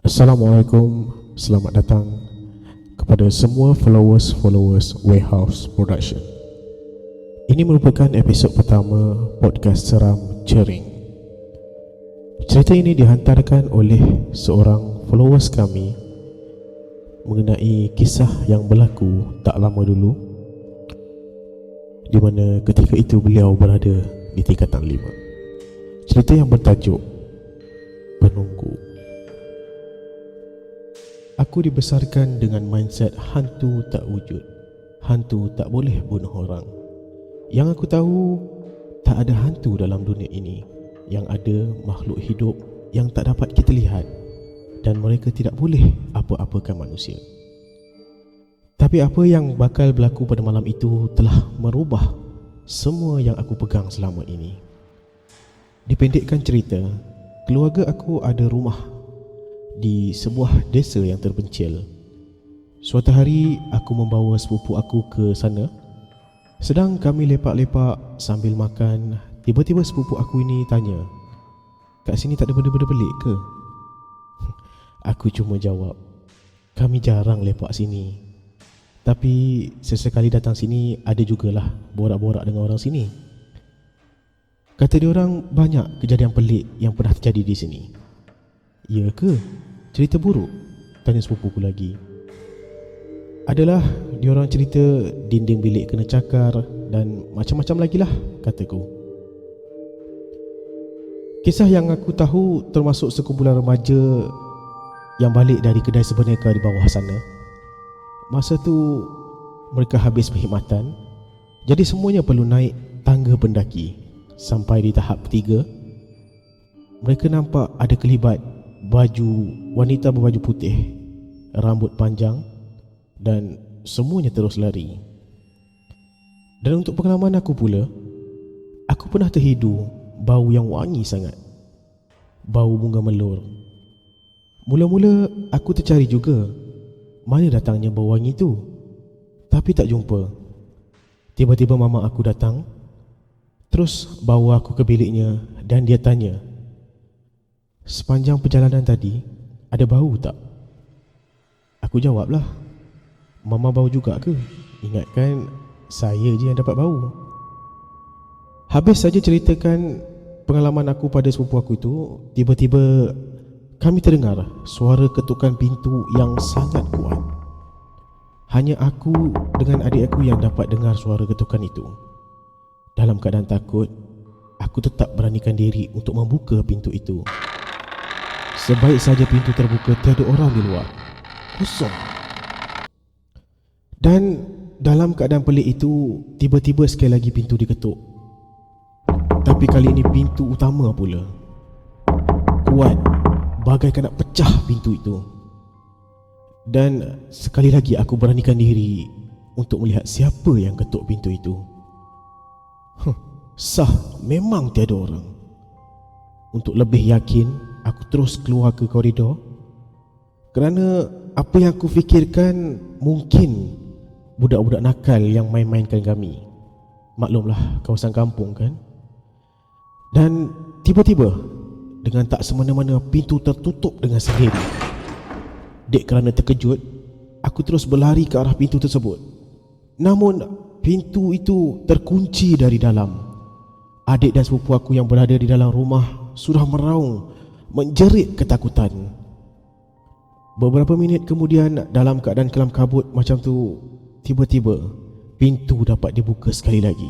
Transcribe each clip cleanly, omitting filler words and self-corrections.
Assalamualaikum, selamat datang kepada semua followers Warehouse Production. Ini merupakan episod pertama podcast seram Cering. Cerita ini dihantarkan oleh seorang followers kami mengenai kisah yang berlaku tak lama dulu, di mana ketika itu beliau berada di tingkatan 5. Cerita yang bertajuk Penunggu. Aku dibesarkan dengan mindset hantu tak wujud. Hantu tak boleh bunuh orang. Yang aku tahu, tak ada hantu dalam dunia ini. Yang ada makhluk hidup yang tak dapat kita lihat, dan mereka tidak boleh apa-apakan manusia. Tapi apa yang bakal berlaku pada malam itu telah merubah semua yang aku pegang selama ini. Dipendekkan cerita, keluarga aku ada rumah di sebuah desa yang terpencil. Suatu hari aku membawa sepupu aku ke sana. Sedang kami lepak-lepak sambil makan, tiba-tiba sepupu aku ini tanya, "Kat sini tak ada benda-benda pelik ke?" Aku cuma jawab, "Kami jarang lepak sini, tapi sesekali datang sini ada jugalah borak-borak dengan orang sini." Kata dia orang, banyak kejadian pelik yang pernah terjadi di sini. "Ya ke? Cerita buruk?" tanya sepupuku lagi. "Adalah, diorang cerita dinding bilik kena cakar dan macam-macam lagi lah," kataku. Kisah yang aku tahu termasuk sekumpulan remaja yang balik dari kedai sebenarnya di bawah sana. Masa tu mereka habis perkhidmatan, jadi semuanya perlu naik tangga pendaki. Sampai di tahap 3, mereka nampak ada kelibat baju wanita berbaju putih, rambut panjang, dan semuanya terus lari. Dan untuk pengalaman aku pula, aku pernah terhidu bau yang wangi sangat, bau bunga melur. Mula-mula aku tercari juga mana datangnya bau wangi itu, tapi tak jumpa. Tiba-tiba mama aku datang, terus bawa aku ke biliknya dan dia tanya, "Sepanjang perjalanan tadi, ada bau tak?" Aku jawablah, "Mama bau juga ke? Ingatkan saya je yang dapat bau." Habis saja ceritakan pengalaman aku pada sepupu aku itu, tiba-tiba kami terdengar suara ketukan pintu yang sangat kuat. Hanya aku dengan adik aku yang dapat dengar suara ketukan itu. Dalam keadaan takut, aku tetap beranikan diri untuk membuka pintu itu. Sebaik saja pintu terbuka, tiada orang di luar, kosong. Dan dalam keadaan pelik itu, tiba-tiba sekali lagi pintu diketuk. Tapi kali ini pintu utama pula. Kuat, bagaikan nak pecah pintu itu. Dan sekali lagi aku beranikan diri untuk melihat siapa yang ketuk pintu itu. Sah, memang tiada orang. Untuk lebih yakin, aku terus keluar ke koridor, kerana apa yang aku fikirkan mungkin budak-budak nakal yang main-mainkan kami. Maklumlah, kawasan kampung kan. Dan tiba-tiba, dengan tak semena-mena, pintu tertutup dengan sendiri. Dek kerana terkejut, aku terus berlari ke arah pintu tersebut. Namun pintu itu terkunci dari dalam. Adik dan sepupu aku yang berada di dalam rumah sudah meraung, menjerit ketakutan. Beberapa minit kemudian, dalam keadaan kelam kabut macam tu, tiba-tiba pintu dapat dibuka sekali lagi,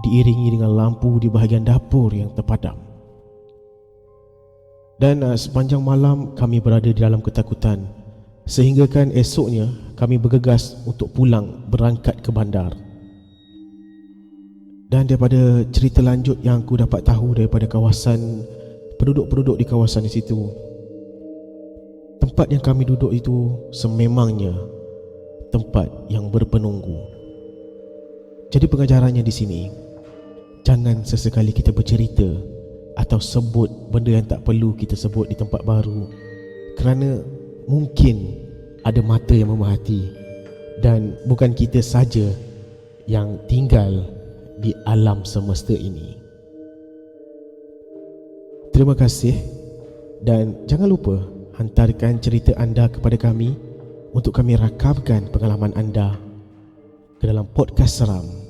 diiringi dengan lampu di bahagian dapur yang terpadam. Dan sepanjang malam kami berada di dalam ketakutan, sehinggakan esoknya kami bergegas untuk pulang berangkat ke bandar. Dan daripada cerita lanjut yang aku dapat tahu daripada kawasan penduduk-penduduk di kawasan di situ, tempat yang kami duduk itu sememangnya tempat yang berpenunggu. Jadi pengajarannya di sini, jangan sesekali kita bercerita atau sebut benda yang tak perlu kita sebut di tempat baru, kerana mungkin ada mata yang memerhati, dan bukan kita saja yang tinggal di alam semesta ini. Terima kasih Dan jangan lupa hantarkan cerita anda kepada kami untuk kami rakamkan pengalaman anda ke dalam podcast seram